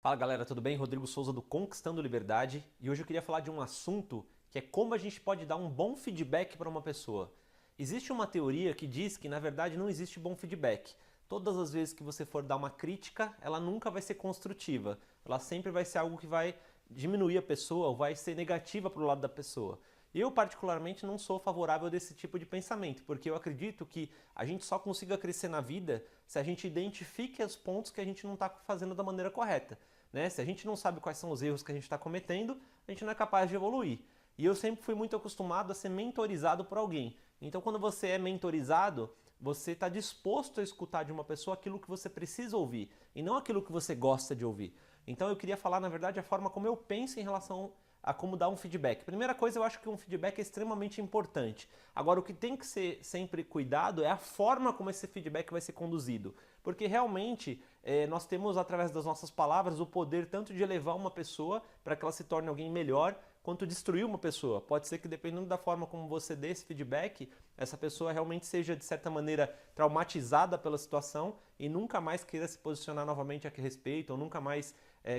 Fala galera, tudo bem? Rodrigo Souza do Conquistando Liberdade e hoje eu queria falar de um assunto que é como a gente pode dar um bom feedback para uma pessoa. Existe uma teoria que diz que na verdade não existe bom feedback. Todas as vezes que você for dar uma crítica, ela nunca vai ser construtiva. Ela sempre vai ser algo que vai diminuir a pessoa ou vai ser negativa para o lado da pessoa. Eu, particularmente, não sou favorável desse tipo de pensamento, porque eu acredito que a gente só consiga crescer na vida se a gente identifique os pontos que a gente não está fazendo da maneira correta. Né? Se a gente não sabe quais são os erros que a gente está cometendo, a gente não é capaz de evoluir. E eu sempre fui muito acostumado a ser mentorizado por alguém. Então, quando você é mentorizado, você está disposto a escutar de uma pessoa aquilo que você precisa ouvir e não aquilo que você gosta de ouvir. Então, eu queria falar, na verdade, a forma como eu penso em relação a como dar um feedback. Primeira coisa, eu acho que um feedback é extremamente importante. Agora, o que tem que ser sempre cuidado é a forma como esse feedback vai ser conduzido. Porque realmente nós temos, através das nossas palavras, o poder tanto de elevar uma pessoa para que ela se torne alguém melhor, quanto destruir uma pessoa. Pode ser que, dependendo da forma como você dê esse feedback, essa pessoa realmente seja, de certa maneira, traumatizada pela situação e nunca mais queira se posicionar novamente a que respeito, ou nunca mais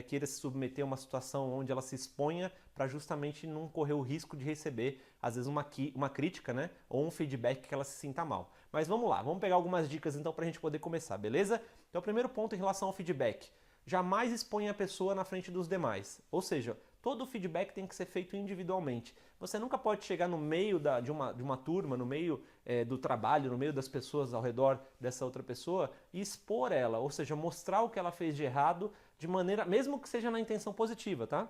queira se submeter a uma situação onde ela se exponha para justamente não correr o risco de receber, às vezes, uma crítica, né? Ou um feedback que ela se sinta mal. Mas vamos lá, vamos pegar algumas dicas então para a gente poder começar, beleza? Então, o primeiro ponto em relação ao feedback. Jamais exponha a pessoa na frente dos demais. Ou seja, todo o feedback tem que ser feito individualmente. Você nunca pode chegar no meio de uma turma, no meio do trabalho, no meio das pessoas ao redor dessa outra pessoa e expor ela, ou seja, mostrar o que ela fez de errado de maneira, mesmo que seja na intenção positiva, tá?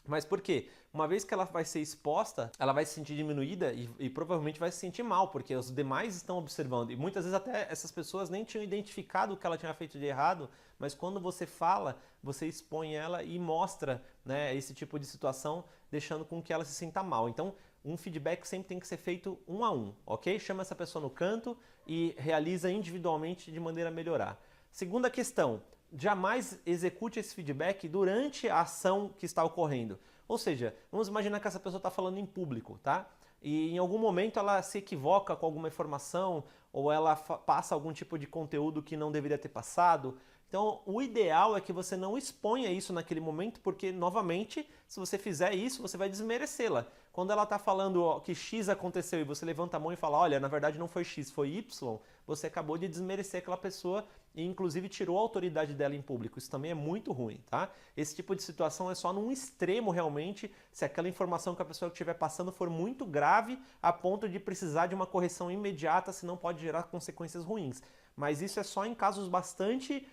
Mas por quê? Uma vez que ela vai ser exposta, ela vai se sentir diminuída e provavelmente vai se sentir mal, porque os demais estão observando. E muitas vezes até essas pessoas nem tinham identificado o que ela tinha feito de errado, mas quando você fala, você expõe ela e mostra, né, esse tipo de situação, deixando com que ela se sinta mal. Então, um feedback sempre tem que ser feito um a um, ok? Chama essa pessoa no canto e realiza individualmente de maneira a melhorar. Segunda questão, jamais execute esse feedback durante a ação que está ocorrendo. Ou seja, vamos imaginar que essa pessoa está falando em público, tá? E em algum momento ela se equivoca com alguma informação ou ela passa algum tipo de conteúdo que não deveria ter passado. Então, o ideal é que você não exponha isso naquele momento, porque, novamente, se você fizer isso, você vai desmerecê-la. Quando ela está falando que X aconteceu e você levanta a mão e fala, olha, na verdade não foi X, foi Y, você acabou de desmerecer aquela pessoa e, inclusive, tirou a autoridade dela em público. Isso também é muito ruim, tá? Esse tipo de situação é só num extremo, realmente, se aquela informação que a pessoa estiver passando for muito grave a ponto de precisar de uma correção imediata, senão pode gerar consequências ruins. Mas isso é só em casos bastante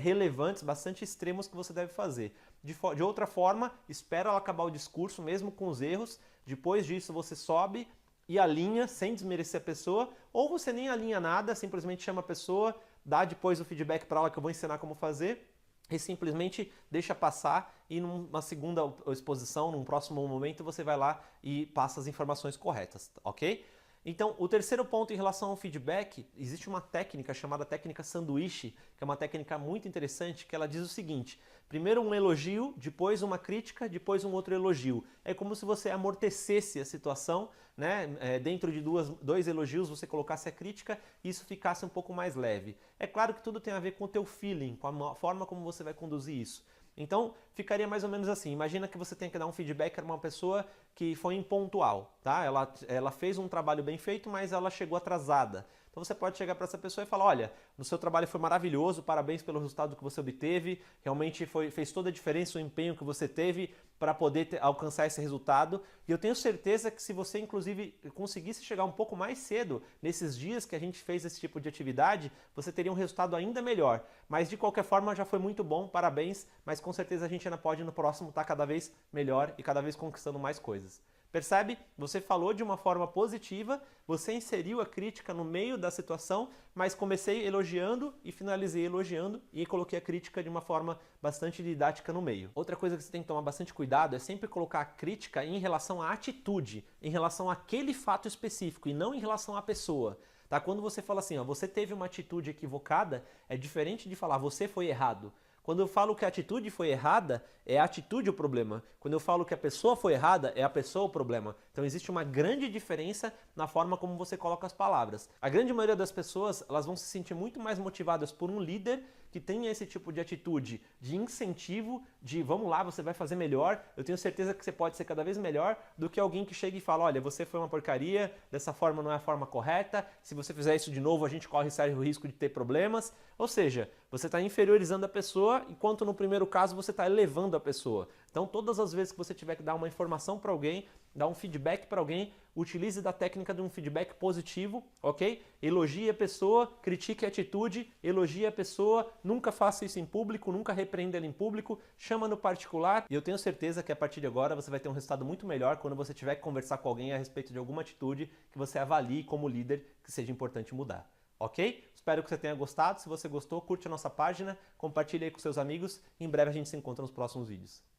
relevantes, bastante extremos que você deve fazer. De outra forma, espera ela acabar o discurso, mesmo com os erros. Depois disso, você sobe e alinha sem desmerecer a pessoa, ou você nem alinha nada, simplesmente chama a pessoa, dá depois o feedback para ela que eu vou ensinar como fazer, e simplesmente deixa passar e numa segunda exposição, num próximo momento, você vai lá e passa as informações corretas, ok? Então, o terceiro ponto em relação ao feedback, existe uma técnica chamada técnica sanduíche, que é uma técnica muito interessante, que ela diz o seguinte, primeiro um elogio, depois uma crítica, depois um outro elogio. É como se você amortecesse a situação, né? Dentro de dois elogios você colocasse a crítica e isso ficasse um pouco mais leve. É claro que tudo tem a ver com o teu feeling, com a forma como você vai conduzir isso. Então, ficaria mais ou menos assim. Imagina que você tem que dar um feedback para uma pessoa que foi impontual, tá? Ela fez um trabalho bem feito, mas ela chegou atrasada. Então você pode chegar para essa pessoa e falar, olha, o seu trabalho foi maravilhoso, parabéns pelo resultado que você obteve, realmente fez toda a diferença o empenho que você teve para poder alcançar esse resultado. E eu tenho certeza que se você, inclusive, conseguisse chegar um pouco mais cedo, nesses dias que a gente fez esse tipo de atividade, você teria um resultado ainda melhor. Mas, de qualquer forma, já foi muito bom, parabéns, mas com certeza a gente ainda pode, no próximo, estar cada vez melhor e cada vez conquistando mais coisas. Percebe? Você falou de uma forma positiva, você inseriu a crítica no meio da situação, mas comecei elogiando e finalizei elogiando e coloquei a crítica de uma forma bastante didática no meio. Outra coisa que você tem que tomar bastante cuidado é sempre colocar a crítica em relação à atitude, em relação àquele fato específico e não em relação à pessoa. Tá? Quando você fala assim, ó, você teve uma atitude equivocada, é diferente de falar você foi errado. Quando eu falo que a atitude foi errada, é a atitude o problema. Quando eu falo que a pessoa foi errada, é a pessoa o problema. Então existe uma grande diferença na forma como você coloca as palavras. A grande maioria das pessoas, elas vão se sentir muito mais motivadas por um líder que tenha esse tipo de atitude de incentivo, de vamos lá, você vai fazer melhor, eu tenho certeza que você pode ser cada vez melhor, do que alguém que chega e fala, olha, você foi uma porcaria, dessa forma não é a forma correta, se você fizer isso de novo a gente corre sério risco de ter problemas. Ou seja, você está inferiorizando a pessoa, enquanto no primeiro caso você está elevando a pessoa. Então todas as vezes que você tiver que dar uma informação para alguém, dar um feedback para alguém, utilize da técnica de um feedback positivo, ok? Elogie a pessoa, critique a atitude, elogie a pessoa, nunca faça isso em público, nunca repreenda ela em público, chama no particular. E eu tenho certeza que a partir de agora você vai ter um resultado muito melhor quando você tiver que conversar com alguém a respeito de alguma atitude que você avalie como líder que seja importante mudar. Ok? Espero que você tenha gostado. Se você gostou, curte a nossa página, compartilhe aí com seus amigos e em breve a gente se encontra nos próximos vídeos.